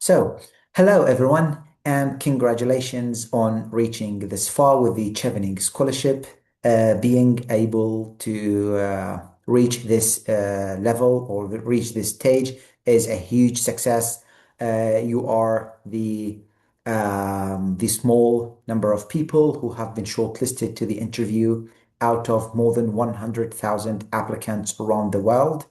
So, hello everyone, and congratulations on reaching this far with the Chevening Scholarship. Being able to reach this level or reach this stage is a huge success. You are the small number of people who have been shortlisted to the interview out of more than 100,000 applicants around the world.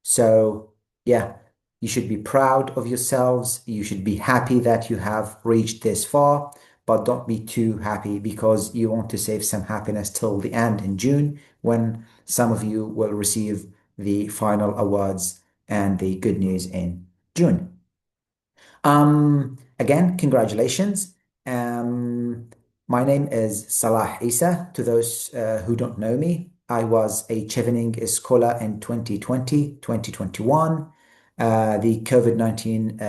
So, yeah, you should be proud of yourselves. You should be happy that you have reached this far, but don't be too happy because you want to save some happiness till the end in June when some of you will receive the final awards and the good news in June. Again, congratulations. Um, my name is Salah Essa. To those who don't know me, I was a Chevening Scholar in 2020, 2021, the COVID-19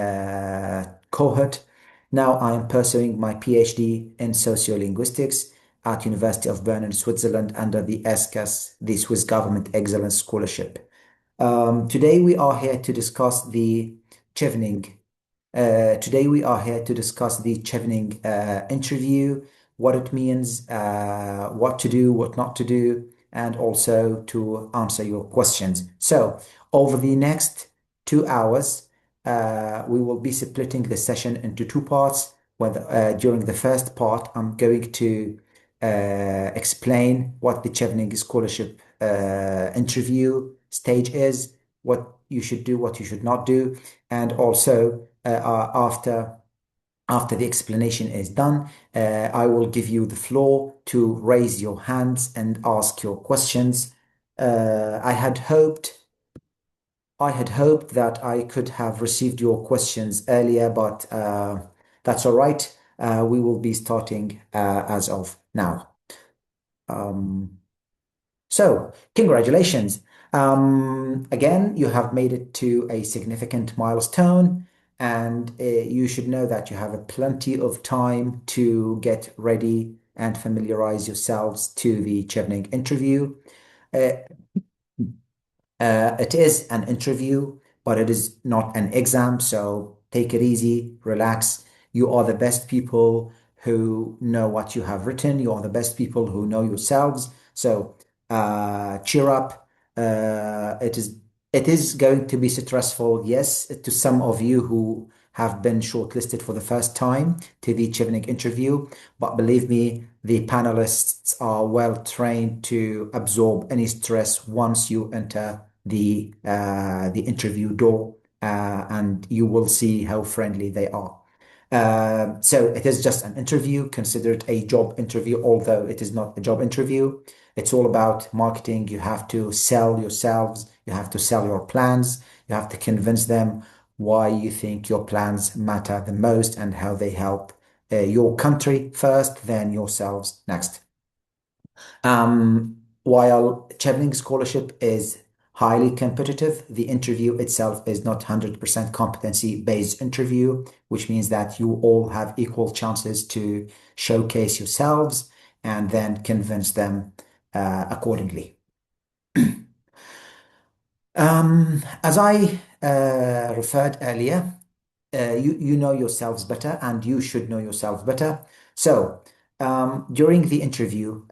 cohort. Now I am pursuing my PhD in sociolinguistics at University of Bern in Switzerland under the SCAS, the Swiss Government Excellence Scholarship. Today we are here to discuss the Chevening today we are here to discuss the Chevening interview, what it means, what to do, what not to do, and also to answer your questions. So, over the next 2 hours, we will be splitting the session into two parts. During the first part, I'm going to explain what the Chevening Scholarship interview stage is, what you should do, what you should not do, and also after the explanation is done, I will give you the floor to raise your hands and ask your questions. I had hoped that I could have received your questions earlier, but that's all right. We will be starting as of now. Um, so, congratulations. Again, you have made it to a significant milestone, and you should know that you have a plenty of time to get ready and familiarize yourselves to the Chevening interview. Uh, it is an interview, but it is not an exam. So take it easy, relax. You are the best people who know what you have written. You are the best people who know yourselves. So cheer up. It is going to be stressful, yes, to some of you who have been shortlisted for the first time to the Chevening interview. But believe me, the panelists are well trained to absorb any stress once you enter the interview door, and you will see how friendly they are. So it is just an interview. Consider it a job interview, although it is not a job interview. It's all about marketing. You have to sell yourselves. You have to sell your plans. You have to convince them why you think your plans matter the most and how they help your country first, then yourselves next. While Chevening Scholarship is highly competitive, the interview itself is not 100% competency-based interview, which means that you all have equal chances to showcase yourselves and then convince them accordingly. As I referred earlier, you know yourselves better and you should know yourselves better. So during the interview,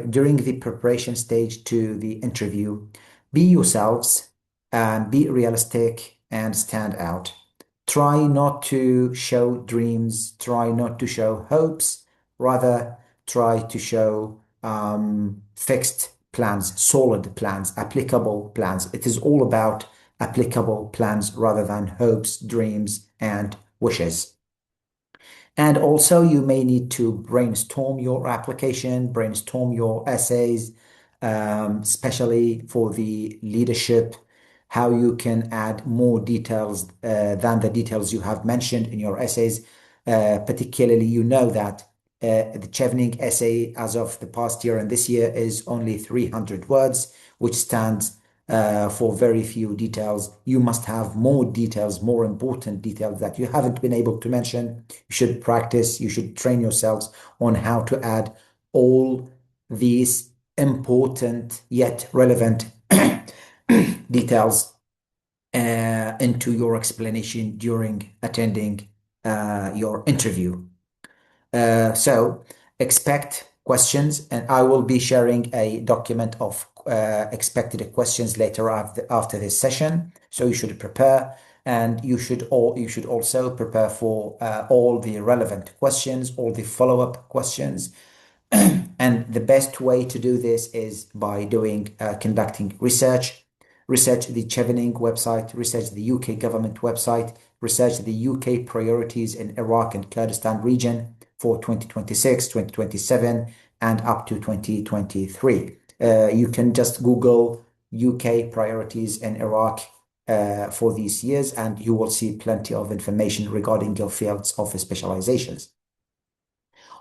during the preparation stage to the interview, be yourselves and be realistic and stand out. Try not to show dreams, try not to show hopes, rather try to show fixed plans, solid plans, applicable plans. It is all about applicable plans rather than hopes, dreams, and wishes. And also, you may need to brainstorm your application, brainstorm your essays, especially for the leadership, how you can add more details than the details you have mentioned in your essays. Particularly, you know that the Chevening essay as of the past year and this year is only 300 words, which stands for very few details. You must have more details, more important details that you haven't been able to mention. You should practice, you should train yourselves on how to add all these important yet relevant details into your explanation during attending your interview. So expect questions, and I will be sharing a document of expected questions later after this session. So you should prepare, and you should also prepare for all the relevant questions, all the follow-up questions. And the best way to do this is by conducting research the Chevening website, research the UK government website, research the UK priorities in Iraq and Kurdistan region for 2026, 2027, and up to 2023. You can just Google UK priorities in Iraq for these years, and you will see plenty of information regarding your fields of specializations.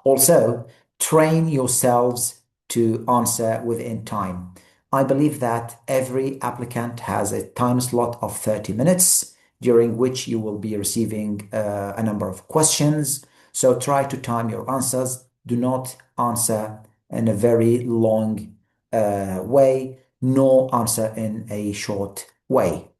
Also, train yourselves to answer within time. I believe that every applicant has a time slot of 30 minutes during which you will be receiving a number of questions. So try to time your answers. Do not answer in a very long way, nor answer in a short way.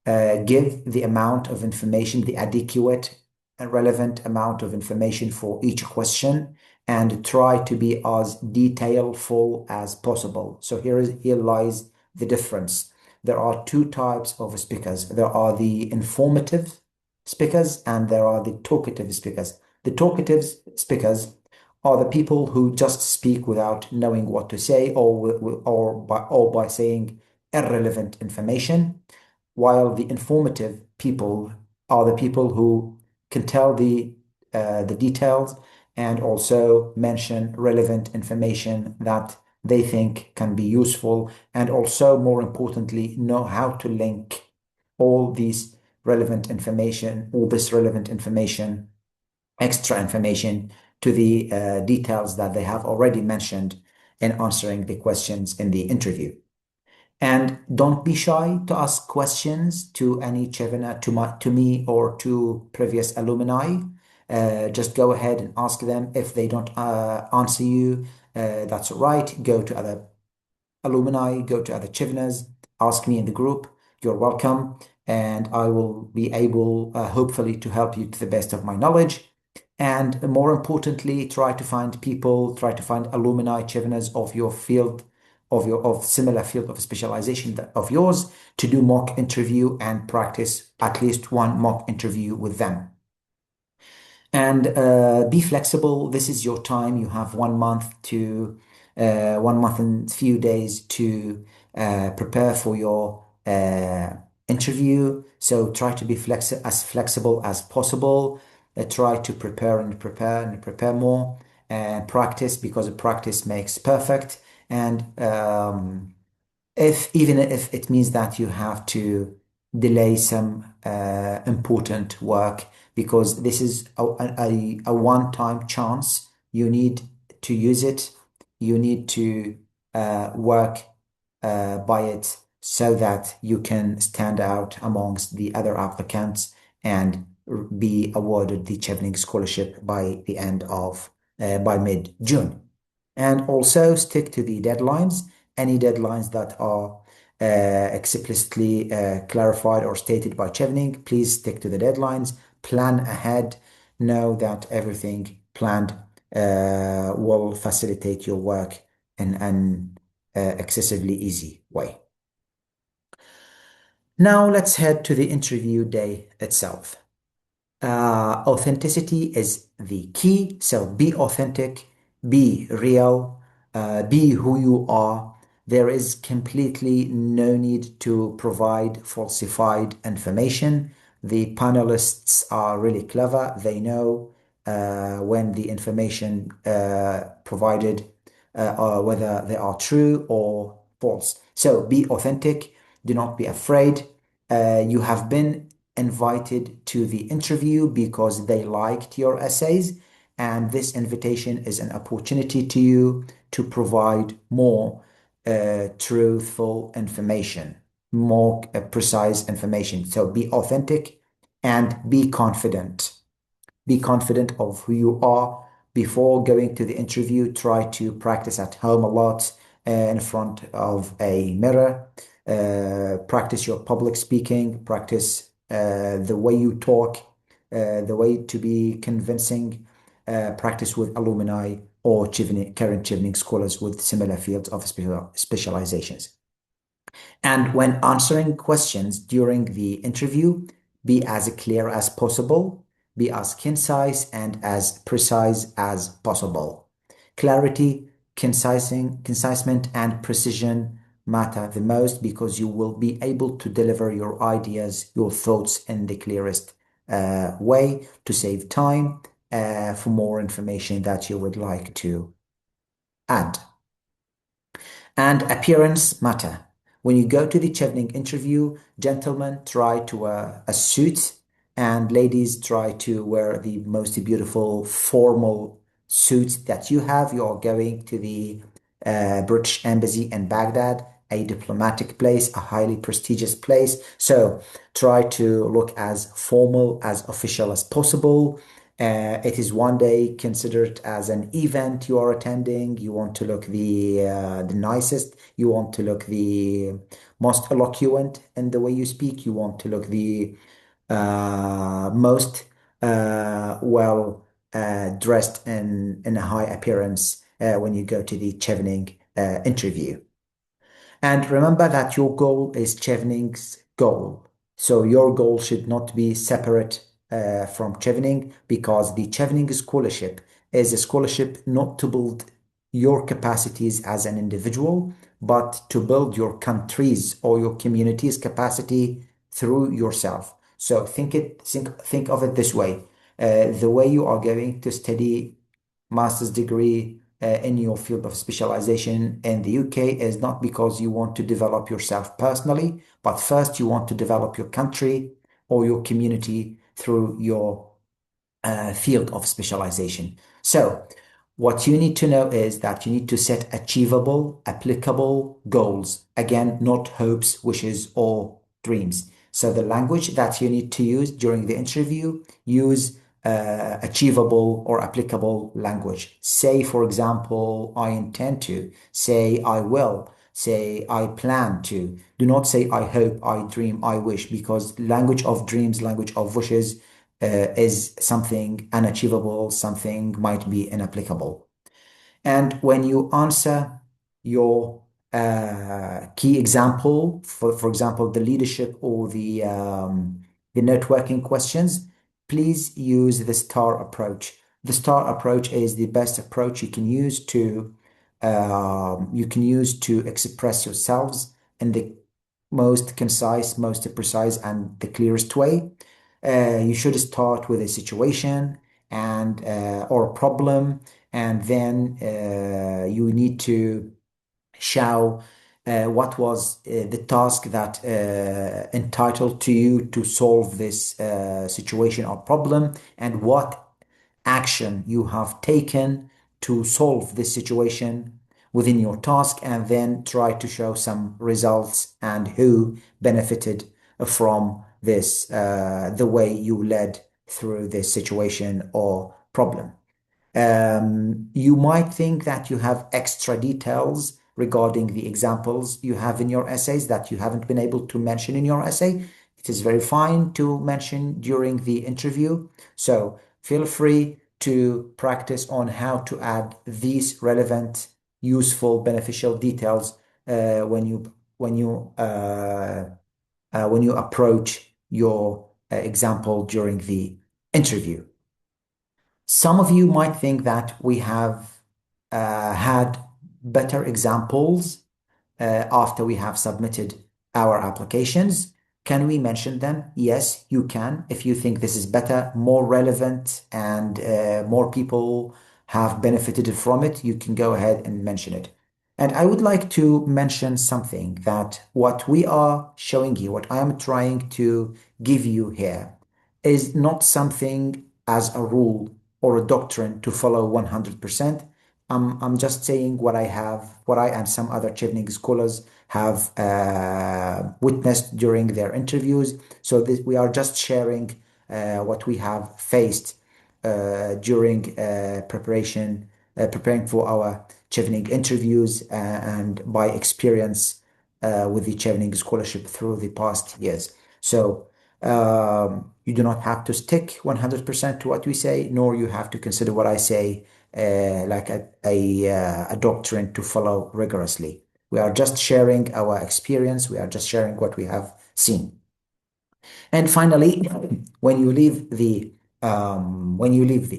Give the amount of information, the adequate and relevant amount of information for each question, and try to be as detailful as possible. So here lies the difference. There are two types of speakers. There are the informative speakers and there are the talkative speakers. The talkative speakers are the people who just speak without knowing what to say or by saying irrelevant information, while the informative people are the people who can tell the details and also mention relevant information that they think can be useful, and also more importantly know how to link all these relevant information, all this relevant information, extra information to the details that they have already mentioned in answering the questions in the interview. And don't be shy to ask questions to any Chevener, to me, or to previous alumni. Just go ahead and ask them. If they don't answer you, that's all right. Go to other alumni, go to other Cheveners, ask me in the group. You're welcome, and I will be able, hopefully, to help you to the best of my knowledge. And more importantly, try to find people, try to find alumni, Cheveners of your field, of similar field of specialization of yours, to do mock interview and practice at least one mock interview with them. And be flexible. This is your time. You have 1 month to 1 month and few days to prepare for your interview. So try to be as flexible as possible. Try to prepare and prepare and prepare more and practice, because practice makes perfect. And if even if it means that you have to delay some important work, because this is a one-time chance. You need to use it. You need to work by it so that you can stand out amongst the other applicants and be awarded the Chevening Scholarship by the end of by mid-June. And also stick to the deadlines. Any deadlines that are explicitly clarified or stated by Chevening, please stick to the deadlines. Plan ahead. Know that everything planned will facilitate your work in an excessively easy way. Now let's head to the interview day itself. Authenticity is the key. So be authentic, be real, be who you are. There is completely no need to provide falsified information. The panelists are really clever. They know when the information provided whether they are true or false. So be authentic. Do not be afraid. You have been invited to the interview because they liked your essays, and this invitation is an opportunity to you to provide more truthful information, more precise information. So be authentic and be confident. Be confident of who you are. Before going to the interview, try to practice at home a lot in front of a mirror. Practice your public speaking, practice the way you talk, the way to be convincing, practice with alumni or current Chevening scholars with similar fields of specializations. And when answering questions during the interview, be as clear as possible, be as concise and as precise as possible. Clarity, concisement, and precision matter the most because you will be able to deliver your ideas, your thoughts in the clearest way to save time for more information that you would like to add. And appearance matter. When you go to the Chevening interview, gentlemen try to wear a suit and ladies try to wear the most beautiful formal suit that you have. You are going to the British Embassy in Baghdad, a diplomatic place, a highly prestigious place. So try to look as formal, as official as possible. It is one day considered as an event you are attending. You want to look the nicest. You want to look the most eloquent in the way you speak. You want to look the most well dressed in a high appearance when you go to the Chevening interview. And remember that your goal is Chevening's goal. So your goal should not be separate from Chevening because the Chevening Scholarship is a scholarship not to build your capacities as an individual, but to build your country's or your community's capacity through yourself. So think of it this way. The way you are going to study master's degree in your field of specialization in the UK is not because you want to develop yourself personally, but first you want to develop your country or your community through your field of specialization. So, what you need to know is that you need to set achievable, applicable goals. Again, not hopes, wishes, or dreams. So, the language that you need to use during the interview, use achievable or applicable language. Say, for example, I intend to. Say, I will. Say, I plan to. Do not say, I hope, I dream, I wish, because language of dreams, language of wishes is something unachievable, something might be inapplicable. And when you answer your key example, for example, the leadership or the networking questions, please use the STAR approach. The STAR approach is the best approach you can use to express yourselves in the most concise, most precise, and the clearest way. You should start with a situation and or a problem, and then you need to show what was the task that entitled to you to solve this situation or problem, and what action you have taken to solve this situation within your task, and then try to show some results and who benefited from this, the way you led through this situation or problem. You might think that you have extra details regarding the examples you have in your essays that you haven't been able to mention in your essay. It is very fine to mention during the interview. So feel free to practice on how to add these relevant, useful, beneficial details when you approach your example during the interview. Some of you might think that we have had better examples after we have submitted our applications. Can we mention them? Yes, you can. If you think this is better, more relevant, and more people have benefited from it, you can go ahead and mention it. And I would like to mention something that what we are showing you, what I am trying to give you here, is not something as a rule or a doctrine to follow 100%. I'm just saying what I have, what I and some other Chevening scholars have witnessed during their interviews. So we are just sharing what we have faced during preparing for our Chevening interviews and by experience with the Chevening Scholarship through the past years. So you do not have to stick 100% to what we say, nor you have to consider what I say like a doctrine to follow rigorously. We are just sharing our experience. We are just sharing what we have seen. And finally, when you leave the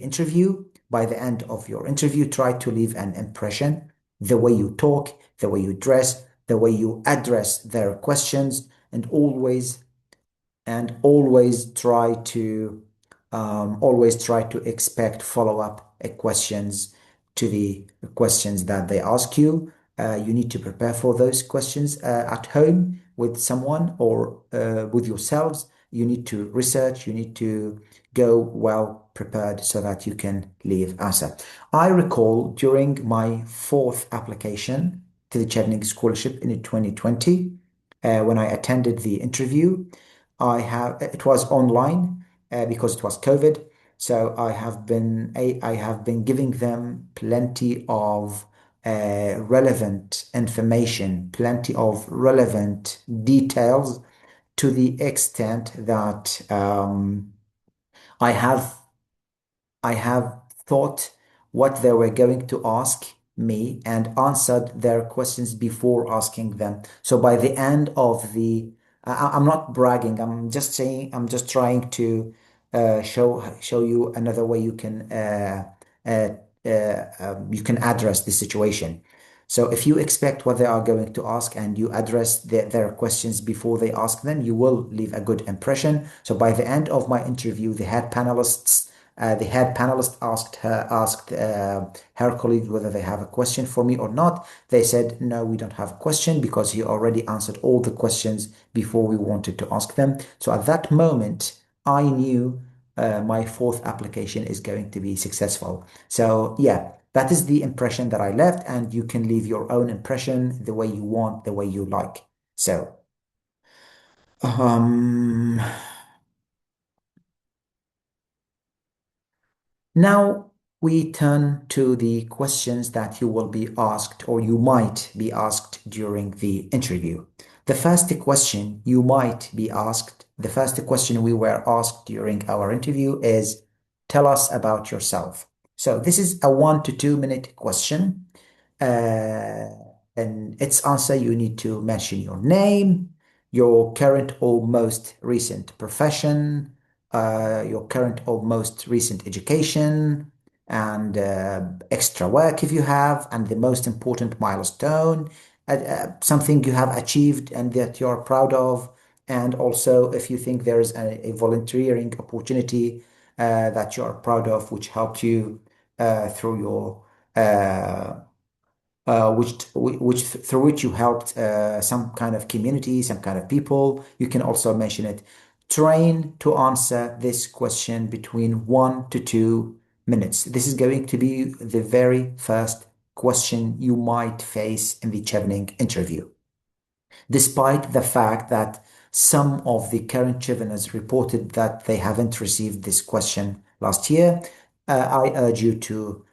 interview, by the end of your interview, try to leave an impression, the way you talk, the way you dress, the way you address their questions, and always try to expect follow-up questions to the questions that they ask you. You need to prepare for those questions at home with someone or with yourselves. You need to research. You need to go well prepared so that you can leave answer. I recall during my fourth application to the Chevening Scholarship in 2020, when I attended the interview, it was online because it was COVID. So I have been giving them plenty of relevant information, plenty of relevant details to the extent that I have I have thought what they were going to ask me and answered their questions before asking them. So by the end of I'm not bragging. I'm just saying, I'm just trying to show you another way uh, you can address the situation. So if you expect what they are going to ask and you address their questions before they ask them, you will leave a good impression. So by the end of my interview, the head panelist asked her colleague whether they have a question for me or not. They said, no, we don't have a question because he already answered all the questions before we wanted to ask them. So at that moment, I knew my fourth application is going to be successful. So yeah, that is the impression that I left, and you can leave your own impression the way you want, the way you like. So, um, now we turn to the questions that you will be asked or you might be asked during the interview. The first question we were asked during our interview is, tell us about yourself. So this is a 1 to 2 minute question. Uh, and its answer, you need to mention your name, your current or most recent profession, your current or most recent education, and extra work if you have, and the most important milestone, something you have achieved and that you're proud of. And also, if you think there is a volunteering opportunity that you're proud of, which helped you through your which through which you helped some kind of community, some kind of people. You can also mention it. Train to answer this question between 1 to 2 minutes. This is going to be the very first question you might face in the Chevening interview. Despite the fact that some of the current Cheveners reported that they haven't received this question last year, I urge you to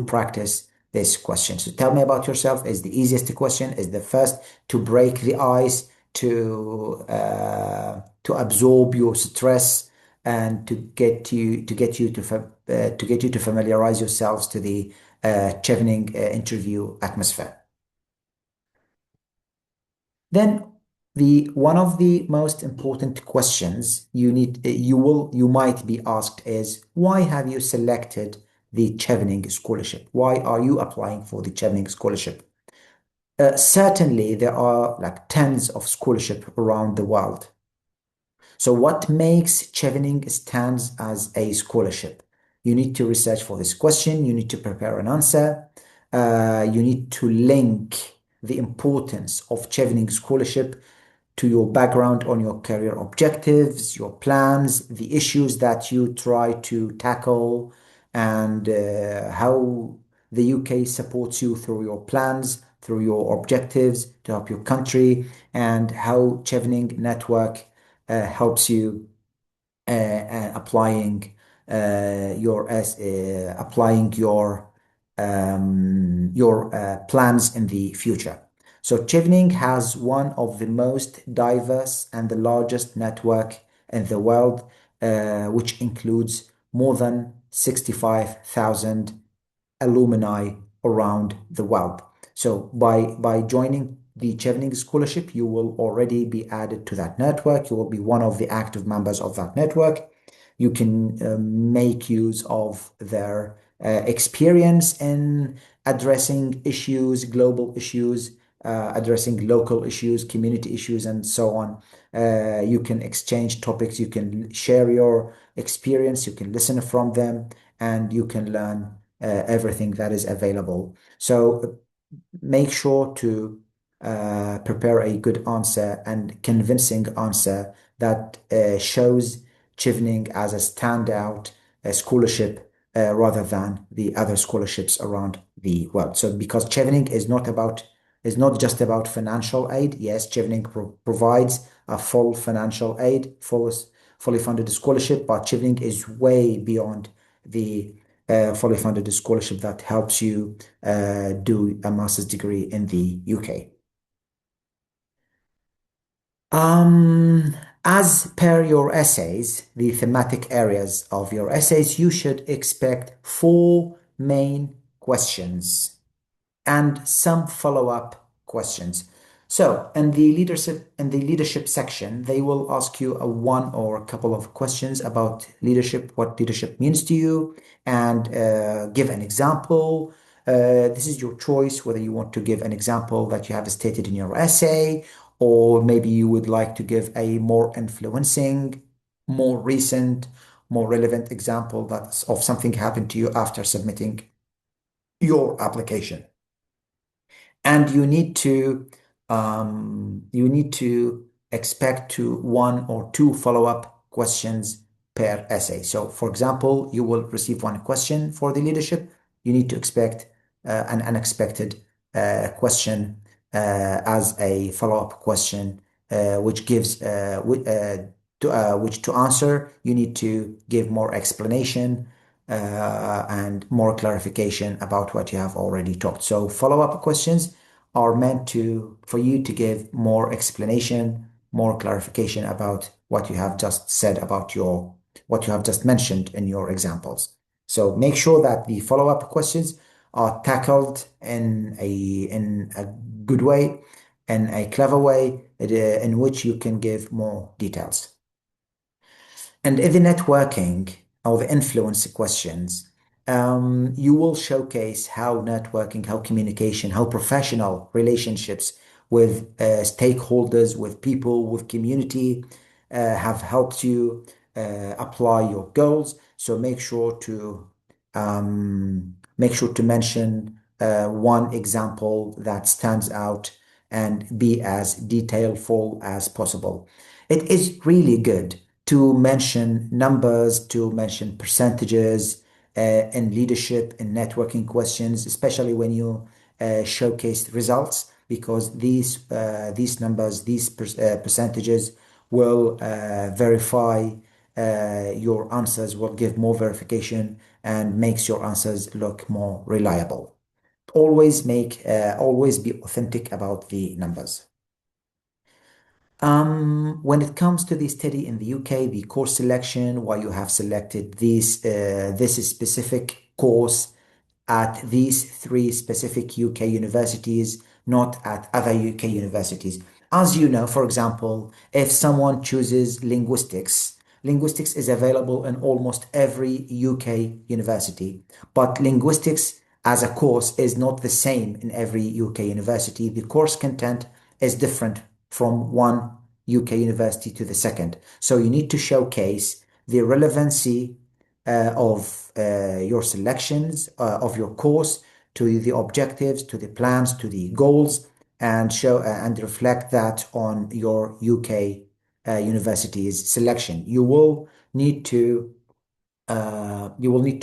practice this question. So tell me about yourself is the easiest question, is the first to break the ice, to absorb your stress and to get you to familiarize yourselves to the Chevening interview atmosphere. Then the one of the most important questions you might be asked is, why have you selected the Chevening Scholarship? Why are you applying for the Chevening Scholarship? Certainly, there are like tens of scholarship around the world. So what makes Chevening stands as a scholarship? You need to research for this question. You need to prepare an answer. You need to link the importance of Chevening Scholarship to your background on your career objectives, your plans, the issues that you try to tackle, and how the UK supports you through your plans, through your objectives to help your country, and how Chevening Network helps you applying your plans in the future. So Chevening has one of the most diverse and the largest network in the world, which includes more than 65,000 alumni around the world. So by joining the Chevening Scholarship, you will already be added to that network. You will be one of the active members of that network. You can make use of their experience in addressing issues, global issues, addressing local issues, community issues, and so on. You can exchange topics, you can share your experience, you can listen from them, and you can learn everything that is available. So make sure to prepare a good answer and convincing answer that shows Chevening as a standout scholarship rather than the other scholarships around the world. So because Chevening is not just about financial aid. Yes, Chevening provides a full financial aid, fully funded scholarship, but Chevening is way beyond the fully funded scholarship that helps you do a master's degree in the UK. As per your essays, the thematic areas of your essays, you should expect four main questions and some follow-up questions. So in the leadership section, they will ask you a one or a couple of questions about leadership, what leadership means to you, and give an example. This is your choice, whether you want to give an example that you have stated in your essay, or maybe you would like to give a more influencing, more recent, more relevant example that's of something happened to you after submitting your application. And you need to expect to one or two follow-up questions per essay. So for example, you will receive one question for the leadership. You need to expect an unexpected question as a follow-up question, which gives which to answer, you need to give more explanation and more clarification about what you have already talked. So follow-up questions are meant to for you to give more explanation, more clarification about what you have just said about your what you have just mentioned in your examples. So make sure that the follow-up questions are tackled in a good way, in a clever way, in which you can give more details. And in the networking or the influence questions, you will showcase how networking, how communication, how professional relationships with stakeholders, with people, with community have helped you apply your goals. So make sure to mention one example that stands out and be as detailful as possible. It is really good to mention numbers, to mention percentages in leadership and networking questions, especially when you showcase results, because these numbers, these percentages will verify your answers, will give more verification and makes your answers look more reliable. Always be authentic about the numbers. When it comes to the study in the UK, the course selection, why you have selected this specific course at these three specific UK universities, not at other UK universities. As you know, for example, if someone chooses linguistics, linguistics is available in almost every UK university, but linguistics as a course is not the same in every UK university. The course content is different from one UK university to the second. So you need to showcase the relevancy of your selections of your course to the objectives, to the plans, to the goals, and show and reflect that on your UK university's selection. You will need to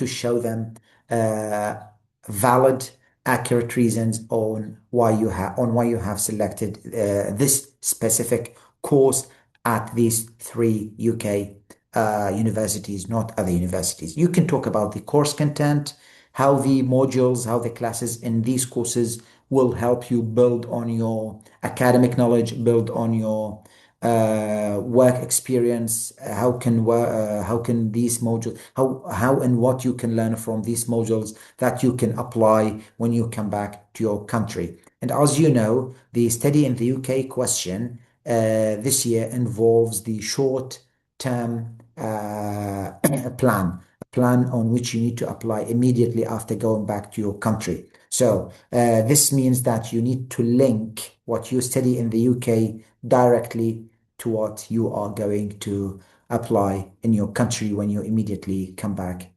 show them uh, valid, accurate reasons on why you have selected this specific course at these three UK universities, not other universities. You can talk about the course content, how the modules, how the classes in these courses will help you build on your academic knowledge, build on your work experience. How can these modules, how and what you can learn from these modules that you can apply when you come back to your country. And as you know, the study in the UK question this year involves the short term plan, a plan on which you need to apply immediately after going back to your country. So this means that you need to link what you study in the UK directly to what you are going to apply in your country when you immediately come back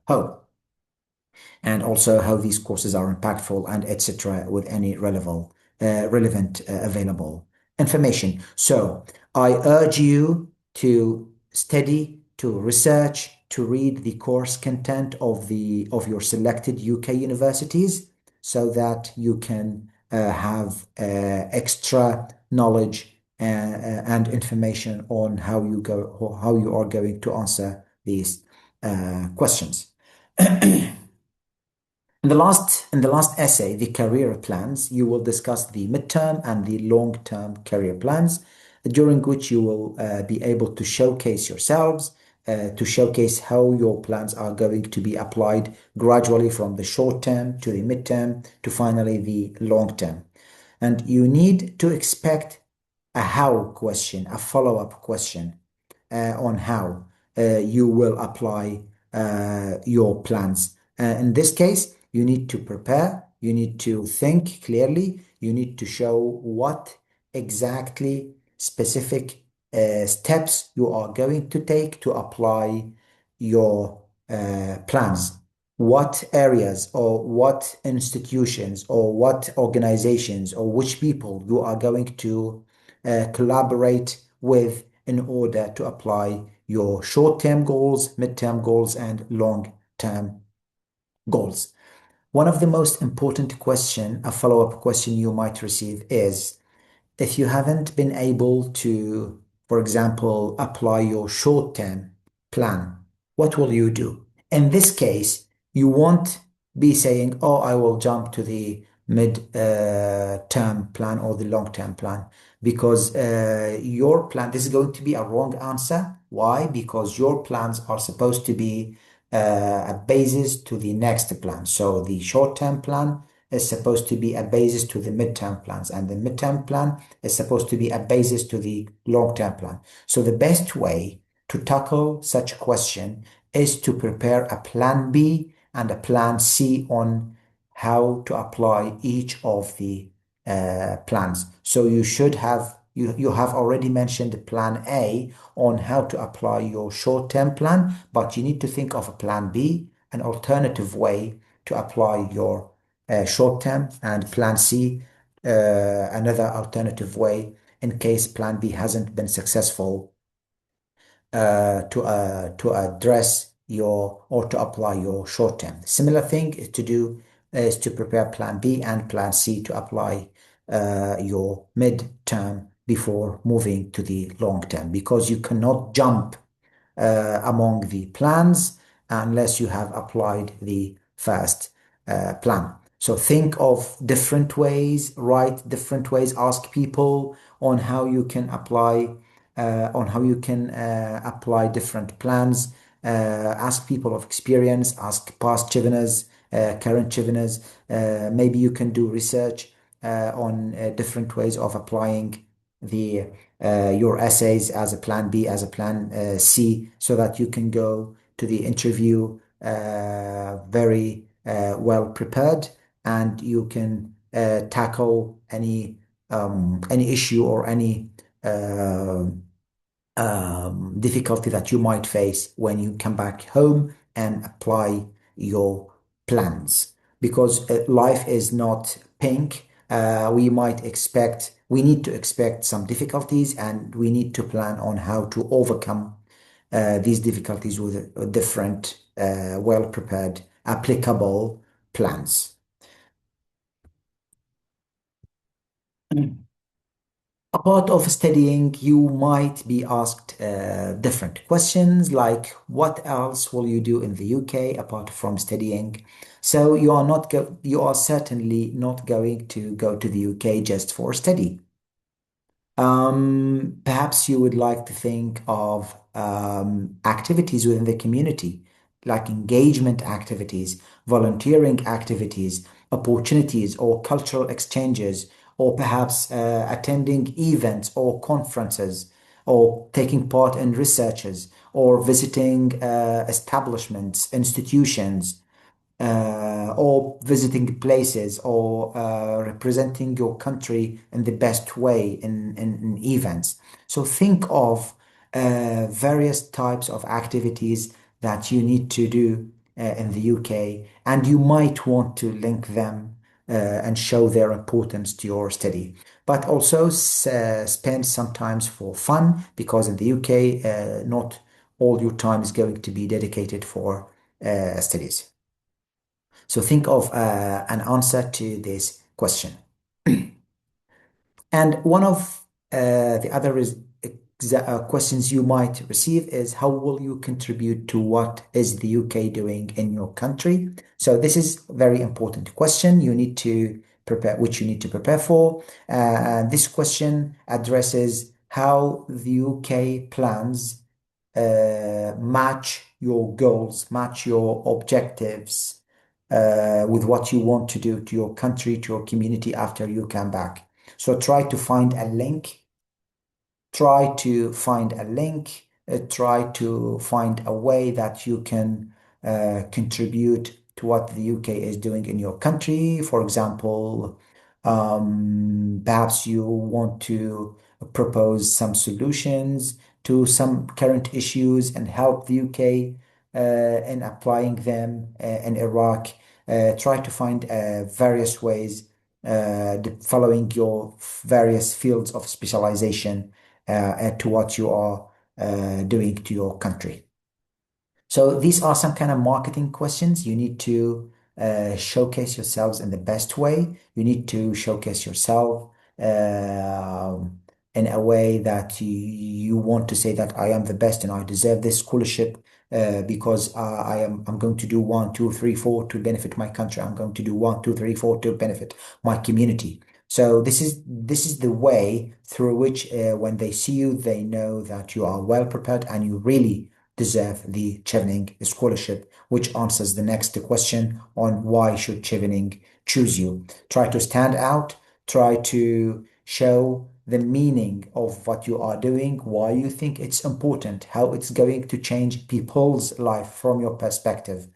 home, and also how these courses are impactful and etc. with any relevant available information. So I urge you to study, to research, to read the course content of your selected UK universities so that you can have extra knowledge and information on how you are going to answer these questions. In the last essay, the career plans, you will discuss the midterm and the long-term career plans, during which you will be able to showcase yourselves, to showcase how your plans are going to be applied gradually from the short term to the midterm to finally the long term. And you need to expect a how question, a follow-up question on how you will apply your plans. In this case, you need to prepare, you need to think clearly, you need to show what exactly specific steps you are going to take to apply your plans. What areas or what institutions or what organizations or which people you are going to collaborate with in order to apply your short-term goals, mid-term goals, and long-term goals. One of the most important question, a follow-up question you might receive is, if you haven't been able to, for example, apply your short-term plan, what will you do? In this case, you won't be saying, oh, I will jump to the mid-term plan or the long-term plan, because your plan, this is going to be a wrong answer. Why? Because your plans are supposed to be a basis to the next plan. So the short-term plan is supposed to be a basis to the midterm plans, and the midterm plan is supposed to be a basis to the long-term plan. So the best way to tackle such a question is to prepare a plan B and a plan C on how to apply each of the plans. So you have already mentioned plan A on how to apply your short-term plan, but you need to think of a plan B, an alternative way to apply your short term, and plan C, another alternative way in case plan B hasn't been successful to address your or to apply your short term. Similar thing to do is to prepare plan B and plan C to apply your mid-term before moving to the long term, because you cannot jump among the plans unless you have applied the first plan. So think of different ways, write different ways, ask people on how you can apply different plans. Ask people of experience, ask past Cheveners, current Cheveners. Maybe you can do research on different ways of applying the your essays as a plan B, as a plan C, so that you can go to the interview very well prepared, and you can tackle any issue or any uh, difficulty that you might face when you come back home and apply your plans. Because life is not pink. We need to expect some difficulties, and we need to plan on how to overcome these difficulties with different, well-prepared, applicable plans. A part of studying, you might be asked different questions like, what else will you do in the UK apart from studying? So you are certainly not going to go to the UK just for study. Perhaps you would like to think of activities within the community, like engagement activities, volunteering activities, opportunities, or cultural exchanges, or perhaps attending events or conferences, or taking part in researches, or visiting establishments, institutions, or visiting places or representing your country in the best way in events. So think of various types of activities that you need to do in the UK, and you might want to link them and show their importance to your study. But also spend some times for fun, because in the UK, not all your time is going to be dedicated for studies. So think of an answer to this question. And one of the other questions you might receive is, how will you contribute to what is the UK doing in your country? So this is a very important question you need to prepare, which you need to prepare for. And this question addresses how the UK plans match your goals, match your objectives with what you want to do to your country, to your community after you come back. So try to find a link, try to find a way that you can contribute to what the UK is doing in your country. For example, perhaps you want to propose some solutions to some current issues and help the UK in applying them in Iraq. Try to find various ways following your various fields of specialization to what you are doing to your country. So these are some kind of marketing questions. You need to showcase yourselves in the best way. You need to showcase yourself in a way that you want to say that I am the best and I deserve this scholarship because I'm going to do one, two, three, four to benefit my country. I'm going to do one, two, three, four to benefit my community. So this is the way through which when they see you, they know that you are well prepared and you really deserve the Chevening Scholarship, which answers the next question on why should Chevening choose you. Try to stand out, try to show the meaning of what you are doing, why you think it's important, how it's going to change people's life from your perspective.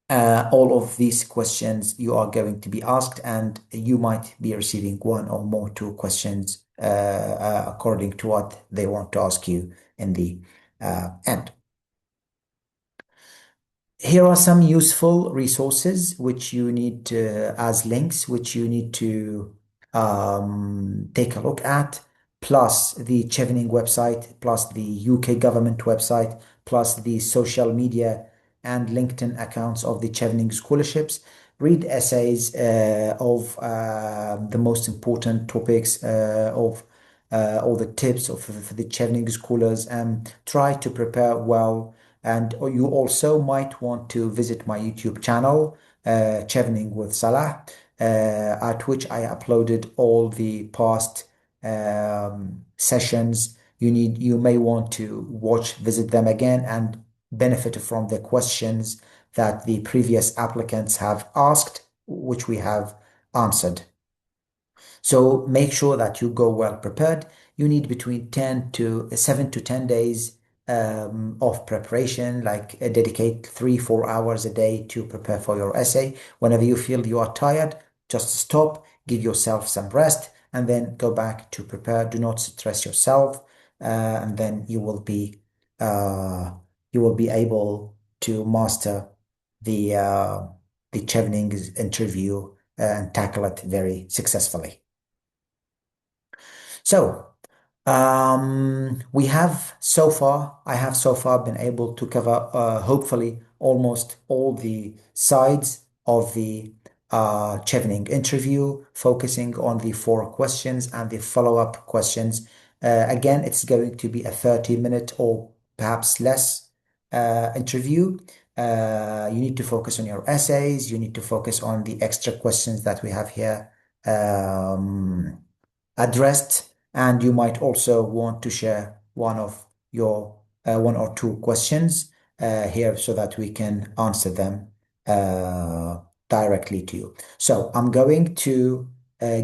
All of these questions you are going to be asked, and you might be receiving one or more two questions according to what they want to ask you in the end. Here are some useful resources which you need to, as links, which you need to take a look at, plus the Chevening website, plus the UK government website, plus the social media and LinkedIn accounts of the Chevening scholarships. Read essays of the most important topics of all the tips of for the Chevening scholars, and try to prepare well. And you also might want to visit my YouTube channel, Chevening with Salah, at which I uploaded all the past sessions. You may want to visit them again and benefit from the questions that the previous applicants have asked, which we have answered. So make sure that you go well prepared. You need between 10 to 7 to 10 days of preparation, like dedicate 3, 4 hours a day to prepare for your essay. Whenever you feel you are tired, just stop, give yourself some rest, and then go back to prepare. Do not stress yourself, and then uh, you will be able to master the Chevening interview and tackle it very successfully. So, I have so far been able to cover, hopefully, almost all the sides of the Chevening interview, focusing on the four questions and the follow-up questions. Again, it's going to be a 30-minute or perhaps less interview. You need to focus on your essays. You need to focus on the extra questions that we have here addressed. And you might also want to share one of your one or two questions here so that we can answer them directly to you. So I'm going to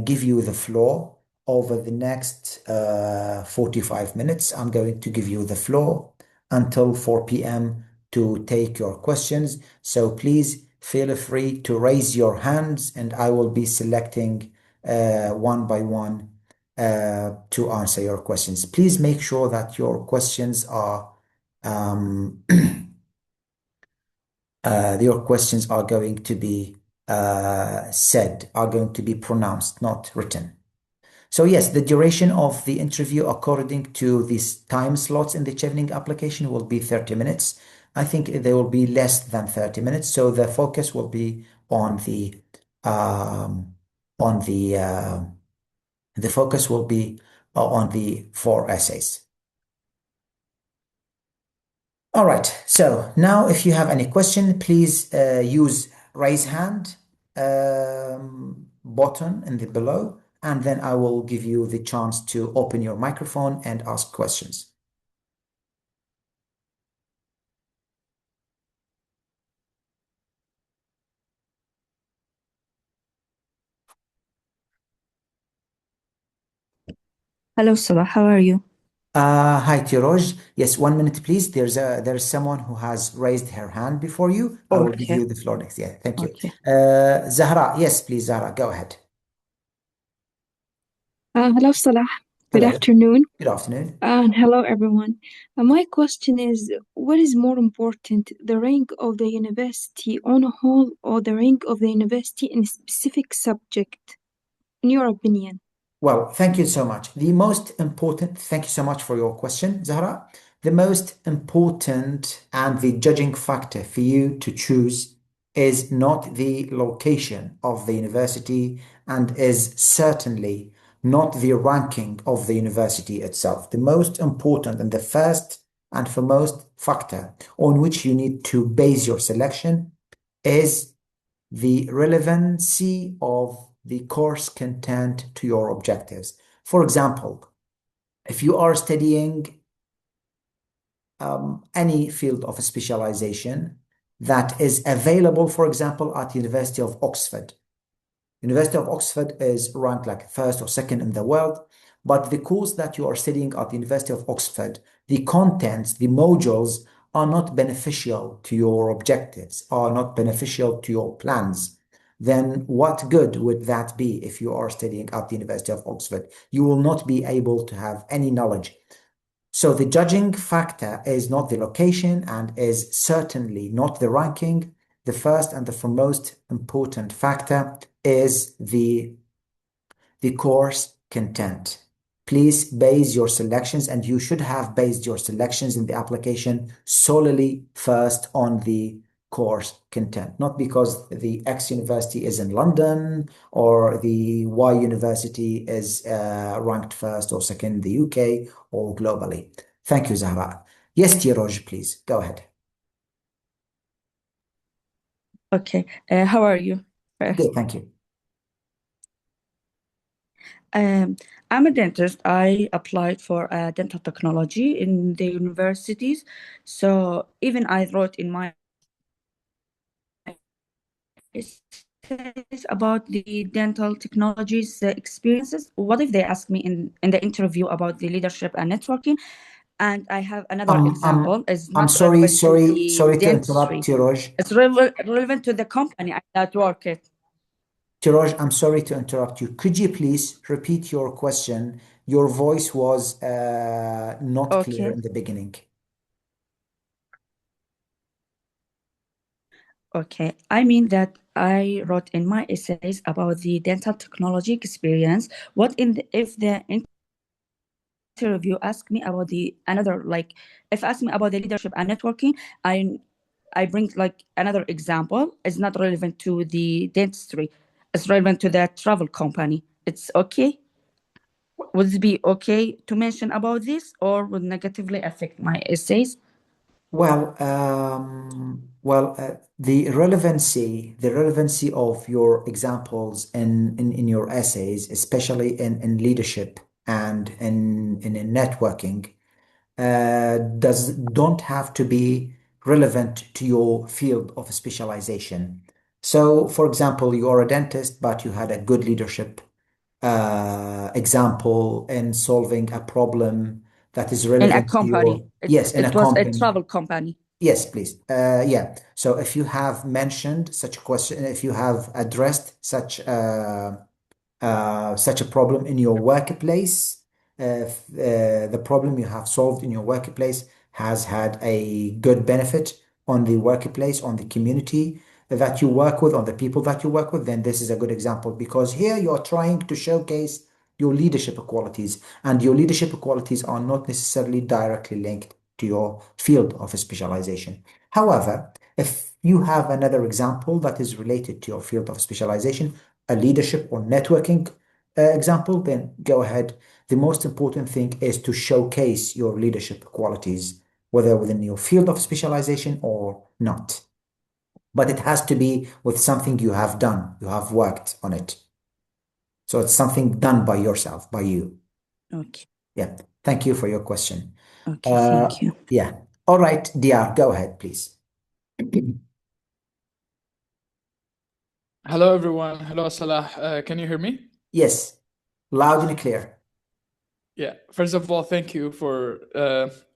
give you the floor over the next 45 minutes. I'm going to give you the floor until 4 p.m. to take your questions. So please feel free to raise your hands and I will be selecting one by one to answer your questions. Please make sure that your questions are um, your questions are going to be said, are going to be pronounced, not written. So yes, the duration of the interview according to these time slots in the Chevening application will be 30 minutes. I think they will be less than 30 minutes. So the focus will be on um, on the focus will be on the four essays. All right. So now if you have any question, please use raise hand button in the below, and then I will give you the chance to open your microphone and ask questions. Hello, Salah. How are you? Hi, Tiroj. Yes, 1 minute, please. There's someone who has raised her hand before you. I will give Okay. you the floor next. Yeah, thank you. Okay. Zahra, yes, please, Zahra, go ahead. Hello, Salah. Good Hello. afternoon. Good afternoon. And hello, everyone. My question is, what is more important, the rank of the university on a whole or the rank of the university in a specific subject, in your opinion? Well, thank you so much. Thank you so much for your question, Zahra. The most important and the judging factor for you to choose is not the location of the university and is certainly not the ranking of the university itself. The most important and the first and foremost factor on which you need to base your selection is the relevancy of the course content to your objectives. For example, if you are studying any field of specialization that is available, for example, at University of Oxford. University of Oxford is ranked like first or second in the world, but the course that you are studying at the University of Oxford, the contents, the modules are not beneficial to your objectives, are not beneficial to your plans. Then what good would that be if you are studying at the University of Oxford? You will not be able to have any knowledge. So the judging factor is not the location and is certainly not the ranking. The first and the foremost important factor is the course content. Please base your selections, and you should have based your selections in the application solely first on the course content, not because the X university is in London or the Y university is ranked first or second in the UK or globally. Thank you, Zahra. Yes, Tiroj, please go ahead. Okay. How are you first? Good, thank you. Um, I'm a dentist. I applied for dental technology in the universities. So even I wrote in my essays about the dental technologies experiences. What if they ask me in the interview about the leadership and networking? And I have another Um, um, example is I'm not sorry, relevant to sorry, the sorry to interrupt, dentistry. Tiroj. It's relevant to the company I that work it. Tiroj, I'm sorry to interrupt you. Could you please repeat your question? Your voice was not clear Okay. in the beginning. Okay. I mean that I wrote in my essays about the dental technology experience. What in the, if the interview asked me about the another like if asked me about the leadership and networking, I I bring like another example. It's not relevant to the dentistry. It's relevant to the travel company. It's okay. Would it be okay to mention about this, or would negatively affect my essays? The relevancy of your examples in your essays, especially in leadership and in networking, don't have to be relevant to your field of specialization. So, for example, you are a dentist, but you had a good leadership example in solving a problem that is In a relevant to company. your, yes, in a It was a company. travel company. Yes, please. Yeah. So if you have mentioned such a question, if you have addressed such a problem in your workplace, the problem you have solved in your workplace has had a good benefit on the workplace, on the community that you work with, on the people that you work with, then this is a good example because here you are trying to showcase your leadership qualities, and your leadership qualities are not necessarily directly linked to your field of specialization. However, if you have another example that is related to your field of specialization, a leadership or networking example, then go ahead. The most important thing is to showcase your leadership qualities, whether within your field of specialization or not. But it has to be with something you have done, you have worked on it. So it's something done by yourself, by you. Okay. Yeah. Thank you for your question. Okay, thank you. Yeah. All right, Dr. Go ahead, please. Hello, everyone. Hello, Salah. Can you hear me? Yes, loud and clear. Yeah. First of all, thank you for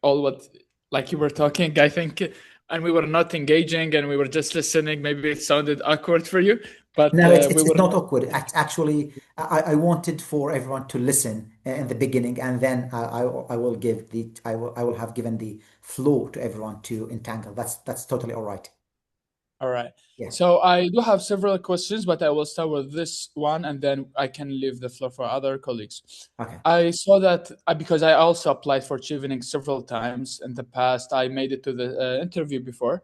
all what like you were talking. I think, and we were not engaging, and we were just listening. Maybe it sounded awkward for you, but No, we it's were not not. awkward. Actually, I wanted for everyone to listen in the beginning, and then I will give the I will have given the floor to everyone to entangle. That's totally all right. All right. Yeah. So I do have several questions, but I will start with this one, and then I can leave the floor for other colleagues. Okay. I saw that because I also applied for Chevening several times in the past. I made it to the interview before,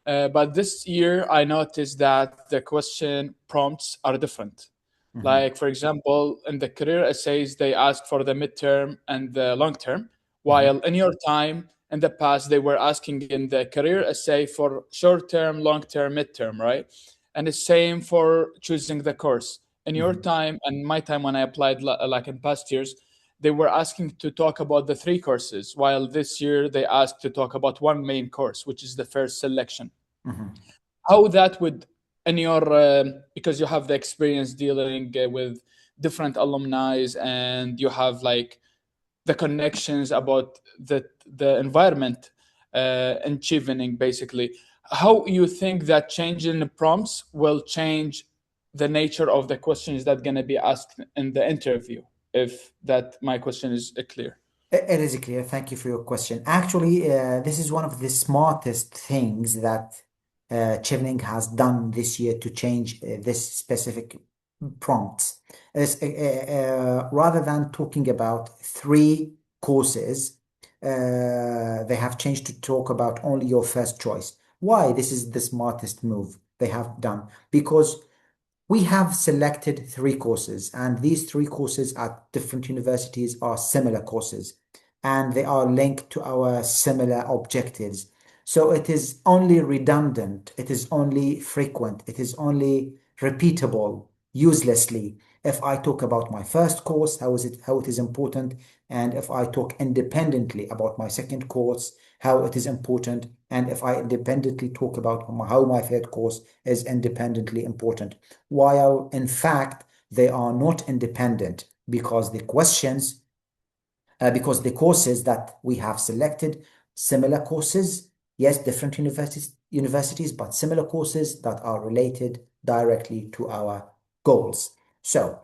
but this year I noticed that the question prompts are different. Mm-hmm. Like, for example, in the career essays, they ask for the midterm and the long term, Mm-hmm. while in your time, in the past, they were asking in the career essay for short term, long term, midterm, right? And the same for choosing the course. In your Mm-hmm. time and my time when I applied, like in past years, they were asking to talk about the three courses, while this year they asked to talk about one main course, which is the first selection. Mm-hmm. How that would, in your, because you have the experience dealing with different alumni and you have like the connections about the environment in Chevening, basically. How you think that changing the prompts will change the nature of the questions that going to be asked in the interview? If that my question is clear. It is clear. Thank you for your question. Actually, this is one of the smartest things that Chevening has done this year to change this specific prompts. Rather than talking about three courses, they have changed to talk about only your first choice. Why? This is the smartest move they have done because we have selected three courses, and these three courses at different universities are similar courses, and they are linked to our similar objectives. So it is only redundant, it is only frequent, it is only repeatable uselessly. If I talk about my first course, how it is important, and if I talk independently about my second course, how it is important, and if I independently talk about how my third course is independently important, while in fact they are not independent because because the courses that we have selected, similar courses, yes, different universities, but similar courses that are related directly to our goals. So,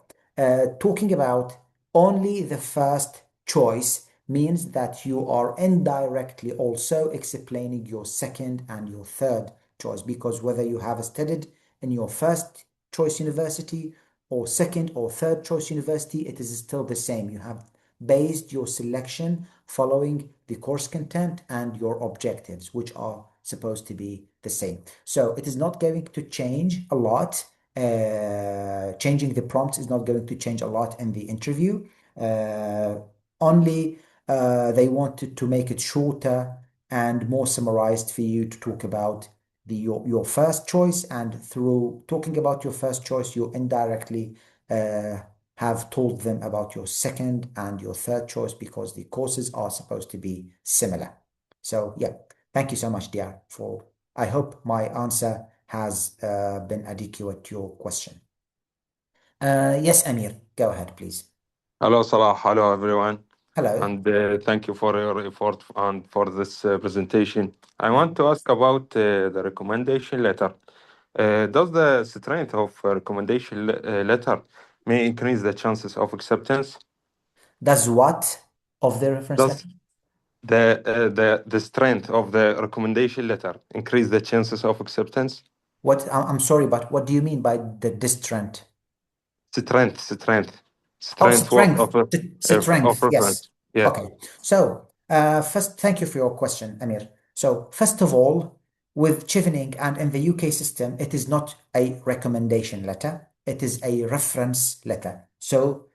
talking about only the first choice means that you are indirectly also explaining your second and your third choice, because whether you have studied in your first choice university or second or third choice university, it is still the same. You have based your selection following the course content and your objectives, which are supposed to be the same. So it is not going to change a lot. Changing the prompts is not going to change a lot in the interview. Only they wanted to make it shorter and more summarized for you to talk about your first choice, and through talking about your first choice, you indirectly have told them about your second and your third choice, because the courses are supposed to be similar. So yeah, thank you so much, dear. I hope my answer has been adequate to your question. Yes, Amir, go ahead, please. Hello, Salah. Hello, everyone. Hello. And thank you for your effort and for this presentation. I want to ask about the recommendation letter. Does the strength of a recommendation letter may increase the chances of acceptance? Does what of the reference Does letter? the strength of the recommendation letter increase the chances of acceptance? I'm sorry, but what do you mean by the strength? Strength. Oh, Strength what of strength. Yes. reference. Yeah. Okay. So, first, thank you for your question, Amir. So, first of all, with Chevening and in the UK system, it is not a recommendation letter. It is a reference letter. So,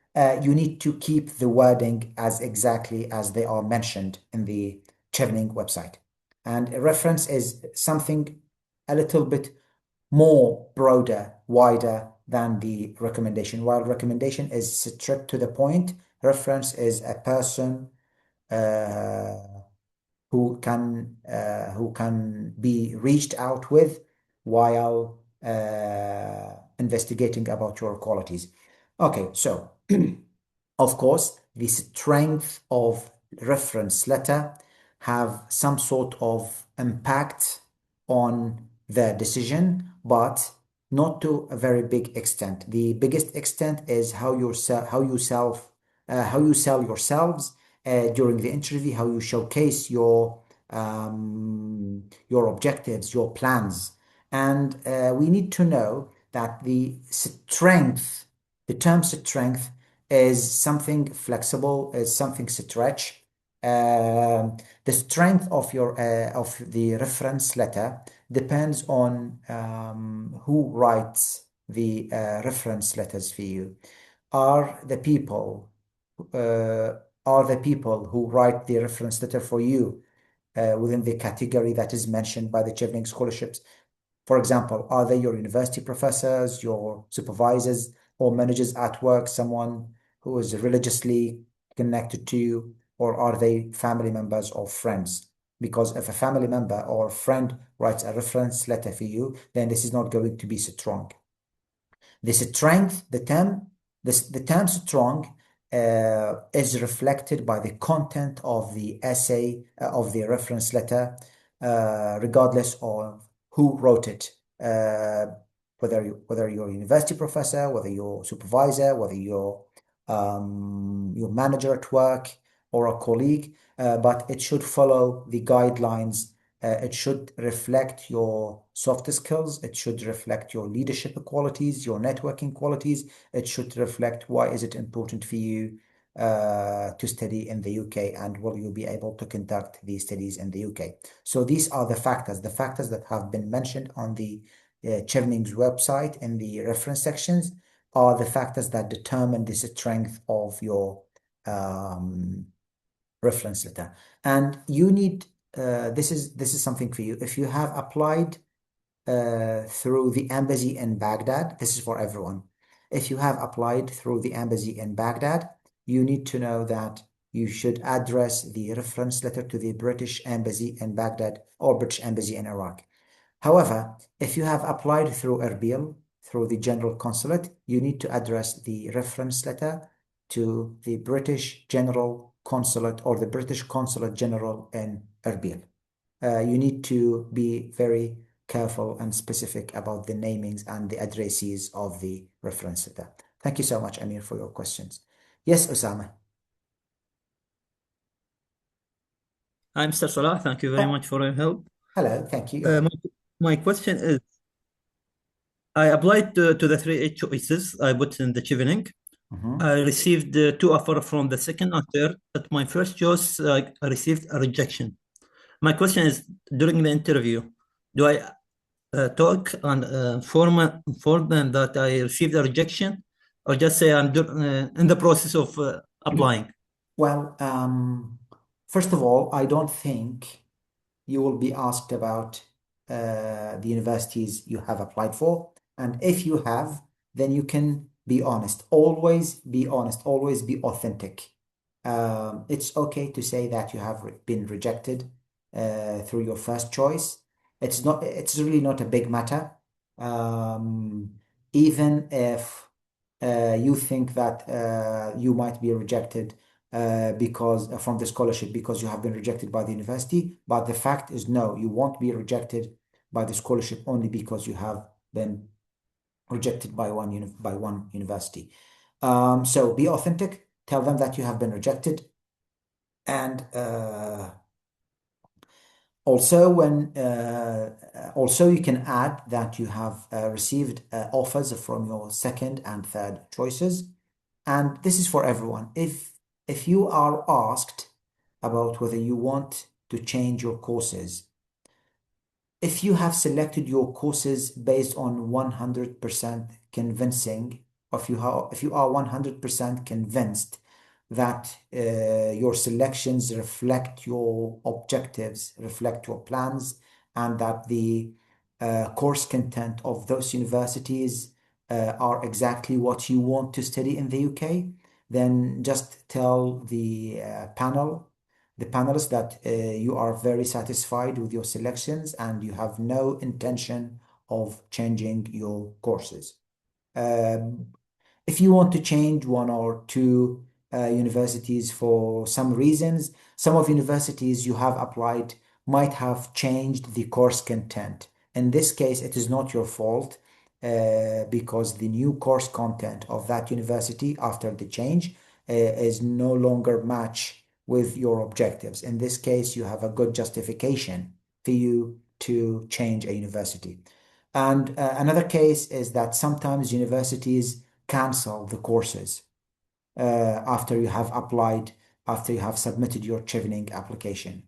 you need to keep the wording as exactly as they are mentioned in the Chevening website. And a reference is something a little bit more broader, wider than the recommendation. While recommendation is straight to the point, reference is a person who can be reached out with while investigating about your qualities. Okay, so of course, the strength of reference letter have some sort of impact on the decision, but not to a very big extent. The biggest extent is how you sell yourselves during the interview, how you showcase your objectives, your plans, and we need to know that the term strength is something flexible, is something stretch. The strength of the reference letter depends on who writes the reference letters for you. Are the people who write the reference letter for you within the category that is mentioned by the Chevening scholarships? For example, are they your university professors, your supervisors, or managers at work, someone who is religiously connected to you, or are they family members or friends? Because if a family member or friend writes a reference letter for you, then this is not going to be strong. The strength, the term strong is reflected by the content of the essay, of the reference letter, regardless of who wrote it, whether you're a university professor, whether you're supervisor, whether you're your manager at work or a colleague, but it should follow the guidelines. It should reflect your soft skills. It should reflect your leadership qualities, your networking qualities. It should reflect why is it important for you to study in the UK, and will you be able to conduct these studies in the UK. So these are the factors that have been mentioned on the Chevening's website in the reference sections are the factors that determine the strength of your reference letter. And you need this is something for you. If you have applied through the embassy in Baghdad, this is for everyone. If you have applied through the embassy in Baghdad, you need to know that you should address the reference letter to the British embassy in Baghdad or British embassy in Iraq. However, if you have applied through Erbil, through the general consulate, you need to address the reference letter to the British General Consulate or the British Consulate General in Erbil. You need to be very careful and specific about the namings and the addresses of the reference letter. Thank you so much, Amir, for your questions. Yes, Osama. Hi, Mr. Salah. Thank you very much for your help. Hello, thank you. My question is, I applied to the three choices I put in the Chevening. I received 2 offers from the second and third. At my first choice, I received a rejection. My question is, during the interview, do I talk and inform them that I received a rejection, or just say I'm in the process of applying? Well, first of all, I don't think you will be asked about the universities you have applied for. And if you have, then you can be honest. Always be honest. Always be authentic. It's okay to say that you have been rejected through your first choice. It's really not a big matter. Even if you think that you might be rejected because from the scholarship because you have been rejected by the university. But the fact is, no, you won't be rejected by the scholarship only because you have been rejected by one university. So be authentic. Tell them that you have been rejected, and also you can add that you have received offers from your second and third choices, and this is for everyone. If you are asked about whether you want to change your courses, if you have selected your courses based on 100% convincing, or if you are 100% convinced that your selections reflect your objectives, reflect your plans, and that the course content of those universities are exactly what you want to study in the UK, then just tell the panelists that you are very satisfied with your selections and you have no intention of changing your courses. If you want to change one or two universities for some reasons, some of universities you have applied might have changed the course content. In this case, it is not your fault because the new course content of that university after the change is no longer match with your objectives. In this case, you have a good justification for you to change a university. And another case is that sometimes universities cancel the courses after you have applied, after you have submitted your Chevening application.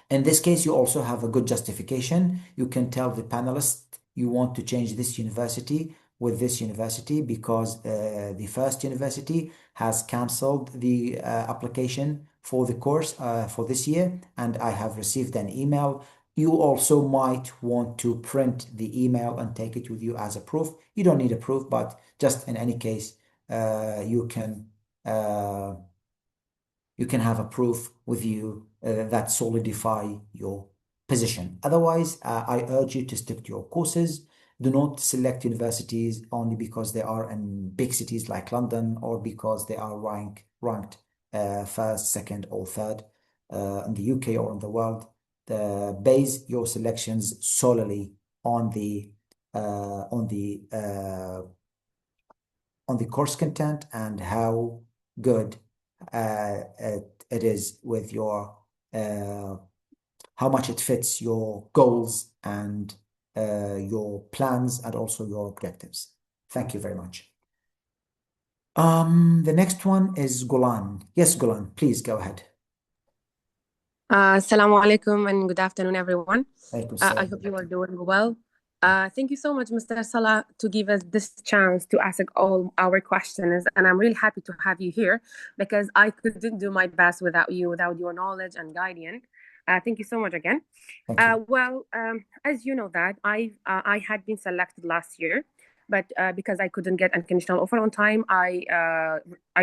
In this case, you also have a good justification. You can tell the panelists you want to change this university with this university because the first university has cancelled the application for the course for this year, and I have received an email. You also might want to print the email and take it with you as a proof. You don't need a proof, but just in any case, you can have a proof with you that solidify your position. Otherwise, I urge you to stick to your courses. Do not select universities only because they are in big cities like London or because they are ranked first, second, or third in the UK or in the world. Base your selections solely on the course content and how good it is with your how much it fits your goals and your plans and also your objectives. Thank you very much. The next one is Golan. Yes, Golan, please go ahead. Assalamu alaikum and good afternoon, everyone. Alaikum I salam. hope you are doing well. Thank you so much, Mr. Salah, to give us this chance to ask all our questions. And I'm really happy to have you here because I couldn't do my best without you, without your knowledge and guidance. Thank you so much again. Thank you. Well, as you know that I had been selected last year, but because I couldn't get unconditional offer on time, I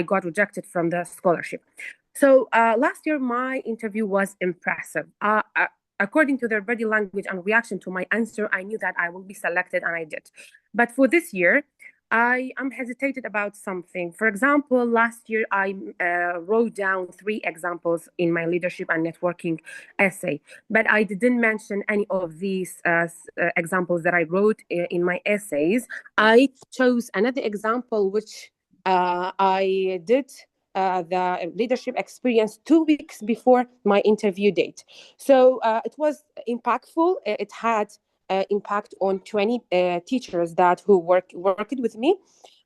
got rejected from the scholarship. So last year, my interview was impressive. According to their body language and reaction to my answer, I knew that I will be selected, and I did. But for this year, I am hesitated about something. For example, last year, I wrote down 3 examples in my leadership and networking essay, but I didn't mention any of these examples that I wrote in my essays. I chose another example, which I did the leadership experience 2 weeks before my interview date. So it was impactful. It had impact on 20 teachers who worked with me.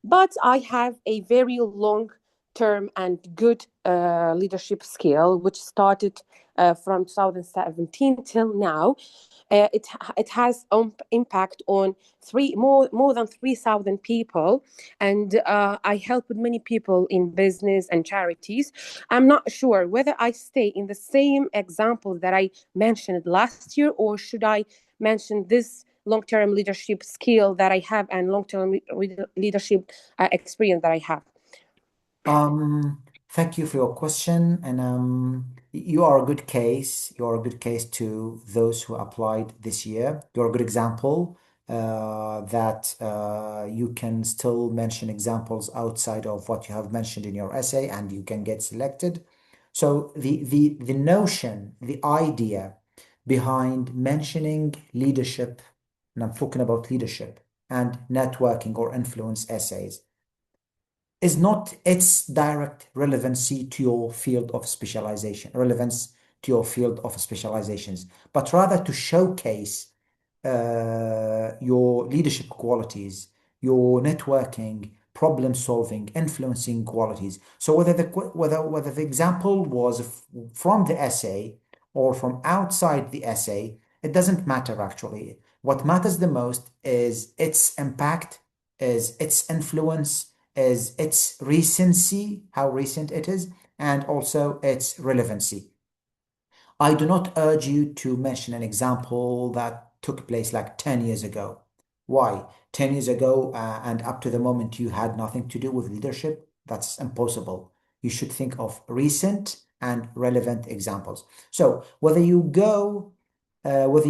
but I have a very long-term and good leadership skill, which started from 2017 till now. It has impact on more than 3,000 people, and I help with many people in business and charities. I'm not sure whether I stay in the same example that I mentioned last year, or should I mention this long-term leadership skill that I have and long-term leadership experience that I have. Thank you for your question, and you are a good case. You are a good case to those who applied this year. You're a good example that you can still mention examples outside of what you have mentioned in your essay, and you can get selected. So the notion, the idea behind mentioning leadership, and I'm talking about leadership and networking or influence essays, is not its direct relevancy to your field of specialization, relevance to your field of specializations, but rather to showcase your leadership qualities, your networking, problem solving, influencing qualities. So whether the example was from the essay or from outside the essay, it doesn't matter actually. What matters the most is its impact, is its influence, is its recency, how recent it is, and also its relevancy. I do not urge you to mention an example that took place like 10 years ago. Why? 10 years ago and up to the moment you had nothing to do with leadership? That's impossible. You should think of recent and relevant examples. So whether you go with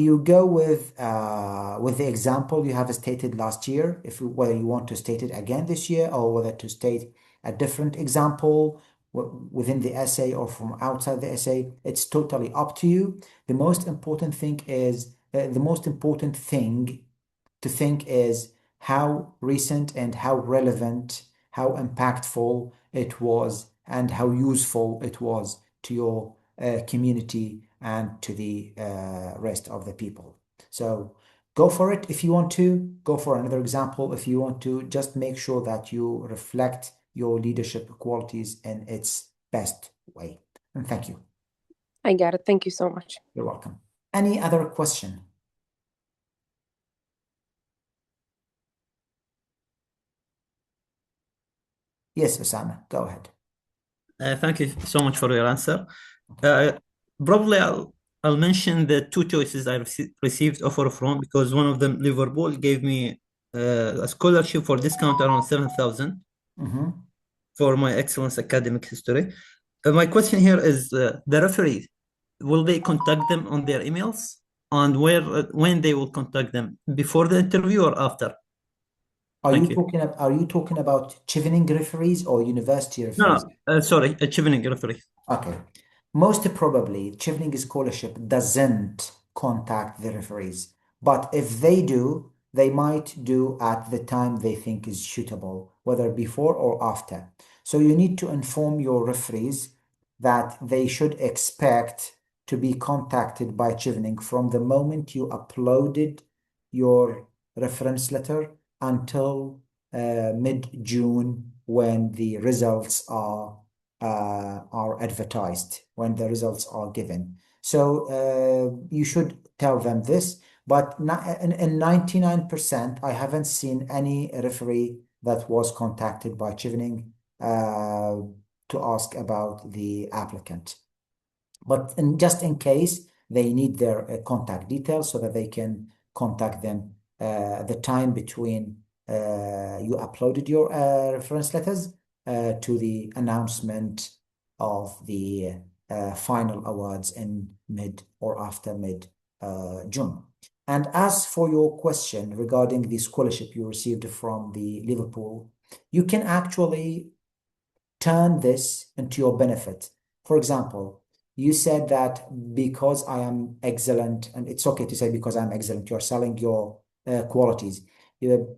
the example you have stated last year, whether you want to state it again this year, or whether to state a different example within the essay or from outside the essay, it's totally up to you. The most important thing to think is how recent and how relevant, how impactful it was, and how useful it was to your community and to the rest of the people. So go for it if you want to. Go for another example if you want to. Just make sure that you reflect your leadership qualities in its best way. And thank you. I got it. Thank you so much. You're welcome. Any other question? Yes, Osama, go ahead. Thank you so much for your answer. Probably I'll mention the two choices I received offer from, because one of them, Liverpool, gave me a scholarship for discount around 7,000 for my excellence academic history. My question here is the referee, will they contact them on their emails, and when they will contact them, before the interview or after? Are Thank you you. talking about Chevening referees or university referees? No, sorry, a Chevening referee. Okay. Most probably, Chevening Scholarship doesn't contact the referees, but if they do, they might do at the time they think is suitable, whether before or after. So you need to inform your referees that they should expect to be contacted by Chevening from the moment you uploaded your reference letter until mid-June, when the results are advertised, when the results are given. So you should tell them this, but in 99%, I haven't seen any referee that was contacted by Chevening to ask about the applicant. But just in case, they need their contact details so that they can contact them the time between you uploaded your reference letters to the announcement of the final awards in mid or after mid-June. And as for your question regarding the scholarship you received from the Liverpool, you can actually turn this into your benefit. For example, you said that because I am excellent, and it's okay to say because I'm excellent, you're selling your qualities.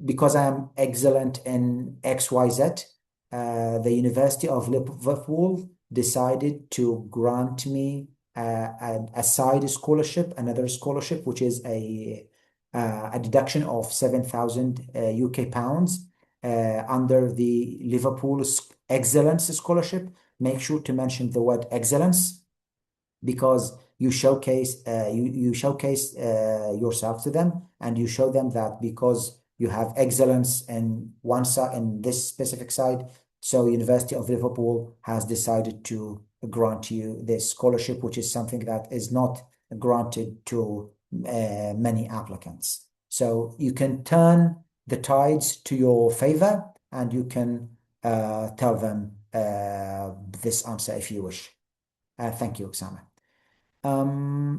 Because I am excellent in XYZ, the University of Liverpool decided to grant me a side scholarship, another scholarship, which is a deduction of 7,000 UK pounds. under the Liverpool Excellence Scholarship, make sure to mention the word excellence, because you showcase yourself to them, and you show them that because you have excellence in one side, in this specific side, so University of Liverpool has decided to grant you this scholarship, which is something that is not granted to many applicants. So you can turn the tides to your favor, and you can tell them this answer if you wish. Thank you, Osama.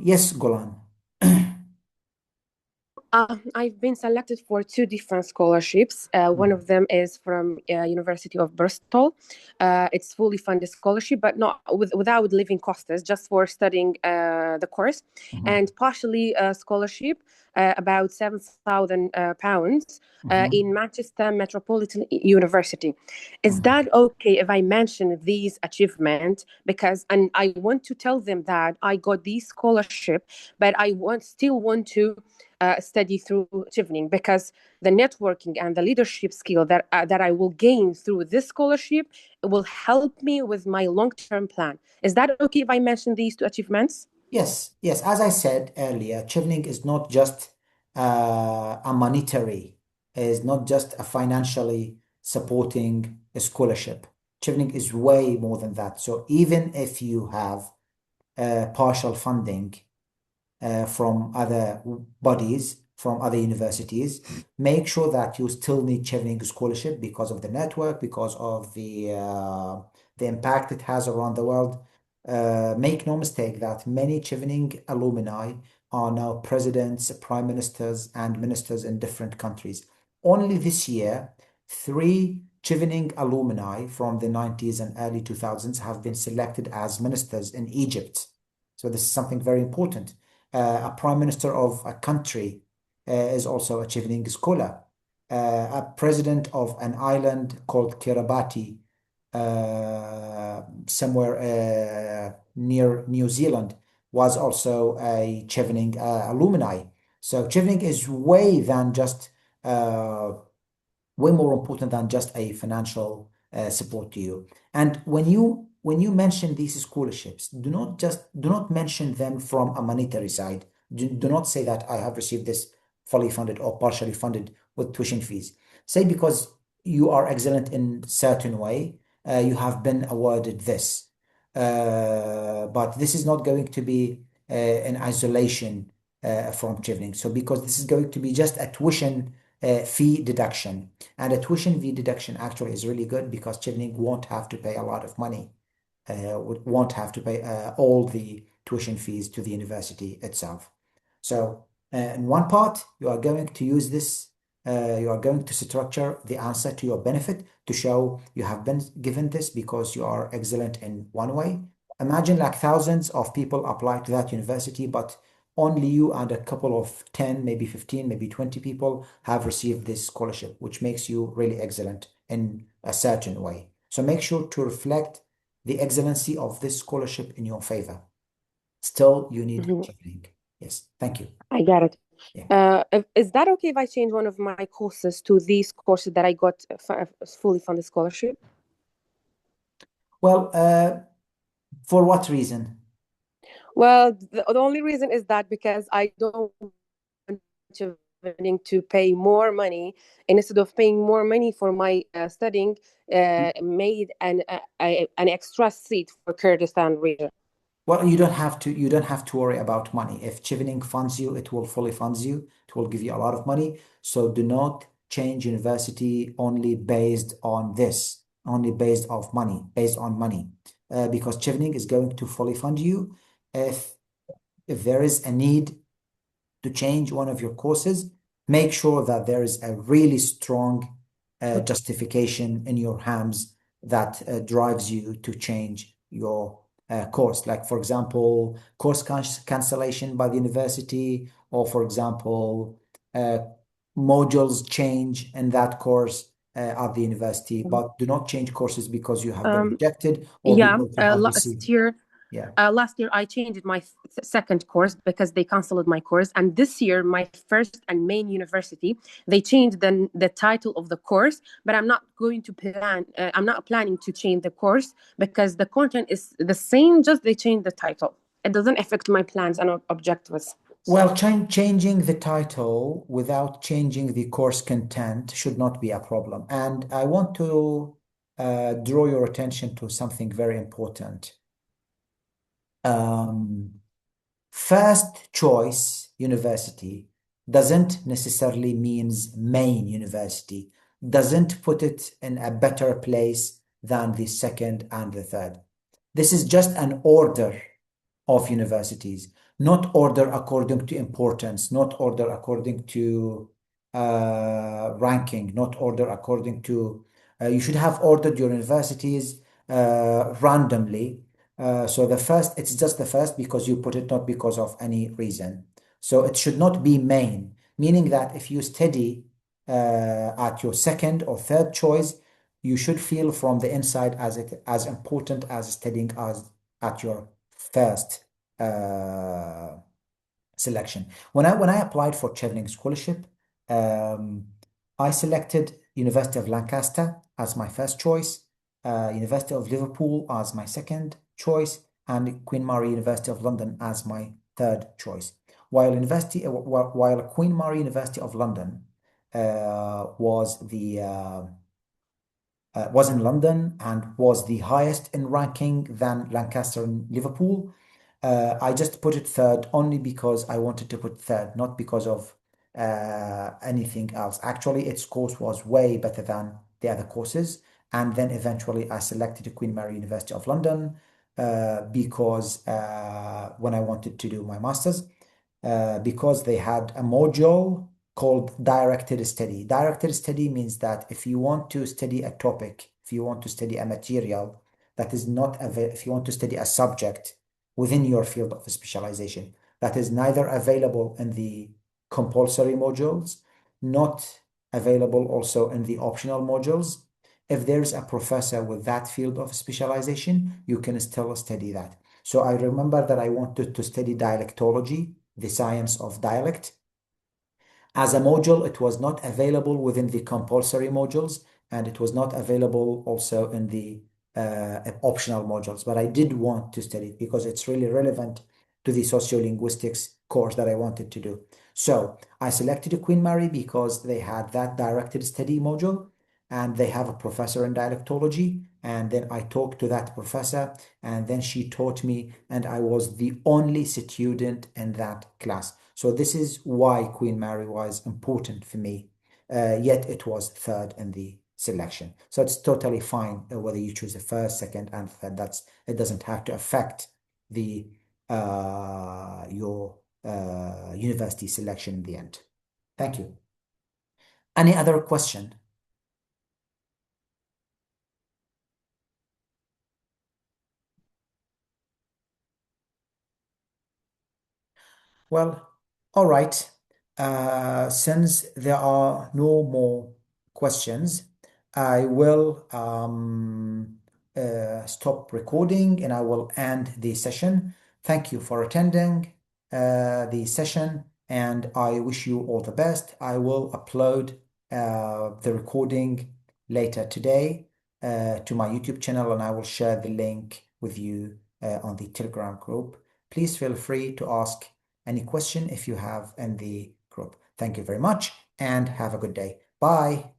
Yes, Golan. I've been selected for two different scholarships. One of them is from University of Bristol. It's fully funded scholarship, but not without living costs, just for studying the course, and partially a scholarship, about £7,000 in Manchester Metropolitan University. Is that okay if I mention these achievements? And I want to tell them that I got this scholarship, but I still want to study through Chevening, because the networking and the leadership skill that I will gain through this scholarship will help me with my long-term plan. Is that okay if I mention these two achievements? Yes, yes. As I said earlier, Chevening is not just a monetary, is not just a financially supporting a scholarship. Chevening is way more than that. So even if you have partial funding from other bodies, from other universities, make sure that you still need Chevening Scholarship because of the network, because of the impact it has around the world. Make no mistake that many Chevening alumni are now presidents, prime ministers, and ministers in different countries. Only this year, 3 Chevening alumni from the 90s and early 2000s have been selected as ministers in Egypt. So this is something very important. A prime minister of a country is also a Chevening scholar. A president of an island called Kiribati, somewhere near New Zealand, was also a Chevening alumni. So Chevening is way more important than just a financial support to you. And when you mention these scholarships, do not mention them from a monetary side. Do not say that I have received this fully funded or partially funded with tuition fees. Say because you are excellent in certain way, you have been awarded this. But this is not going to be in isolation from Chevening. So because this is going to be just a tuition fee deduction. And a tuition fee deduction actually is really good because Chevening won't have to pay a lot of money, won't have to pay all the tuition fees to the university itself. So in one part, you are going to use this, you are going to structure the answer to your benefit to show you have been given this because you are excellent in one way. Imagine like thousands of people apply to that university, but only you and a couple of 10, maybe 15, maybe 20 people have received this scholarship, which makes you really excellent in a certain way. So make sure to reflect the excellency of this scholarship in your favor. Still, you need Chevening. Yes, thank you. I got it. Yeah. Is that okay if I change one of my courses to these courses that I got fully funded scholarship? Well, for what reason? Well, the only reason is that because I don't want Chevening to pay more money, and instead of paying more money for my studying, made an extra seat for Kurdistan region. Well, you don't have to worry about money. If Chevening funds you, it will fully fund you. It will give you a lot of money. So do not change university only based on this, only based on money, because Chevening is going to fully fund you. If there is a need to change one of your courses, make sure that there is a really strong justification in your hands that drives you to change your course. Like, for example, course cancellation by the university, or for example, modules change in that course at the university, but do not change courses because you have been rejected or because you have Last received. year, Yeah. Last year, I changed my second course because they canceled my course. And this year, my first and main university, they changed the title of the course. But I'm not going to plan, I'm not planning to change the course because the content is the same, just they changed the title. It doesn't affect my plans and objectives. Well, changing the title without changing the course content should not be a problem. And I want to draw your attention to something very important. First choice university doesn't necessarily means main university, doesn't put it in a better place than the second and the third. This is just an order of universities, not order according to importance, not order according to ranking, not order according to, you should have ordered your universities randomly. So the first, it's just the first because you put it, not because of any reason. So it should not be main, meaning that if you study at your second or third choice, you should feel from the inside as important as studying at your first selection. When I applied for Chevening Scholarship, I selected University of Lancaster as my first choice, University of Liverpool as my second choice, and Queen Mary University of London as my third choice. While Queen Mary University of London was in London and was the highest in ranking than Lancaster and Liverpool. I just put it third only because I wanted to put third, not because of anything else. Actually, its course was way better than the other courses. And then eventually I selected Queen Mary University of London because when I wanted to do my master's, because they had a module called directed study. Directed study means that if you want to study a topic, if you want to study a material that is not if you want to study a subject within your field of specialization that is neither available in the compulsory modules, not available also in the optional modules. If there's a professor with that field of specialization, you can still study that. So I remember that I wanted to study dialectology, the science of dialect. As a module, it was not available within the compulsory modules, and it was not available also in the optional modules. But I did want to study it because it's really relevant to the sociolinguistics course that I wanted to do. So I selected Queen Mary because they had that directed study module, and they have a professor in dialectology. And then I talked to that professor, and then she taught me, and I was the only student in that class. So this is why Queen Mary was important for me, yet it was third in the selection. So it's totally fine whether you choose the first, second, and third. It doesn't have to affect the your university selection in the end. Thank you. Any other question? Well, all right. Since there are no more questions, I will stop recording and I will end the session. Thank you for attending the session, and I wish you all the best. I will upload the recording later today to my YouTube channel, and I will share the link with you on the Telegram group. Please feel free to ask any question if you have in the group. Thank you very much and have a good day. Bye.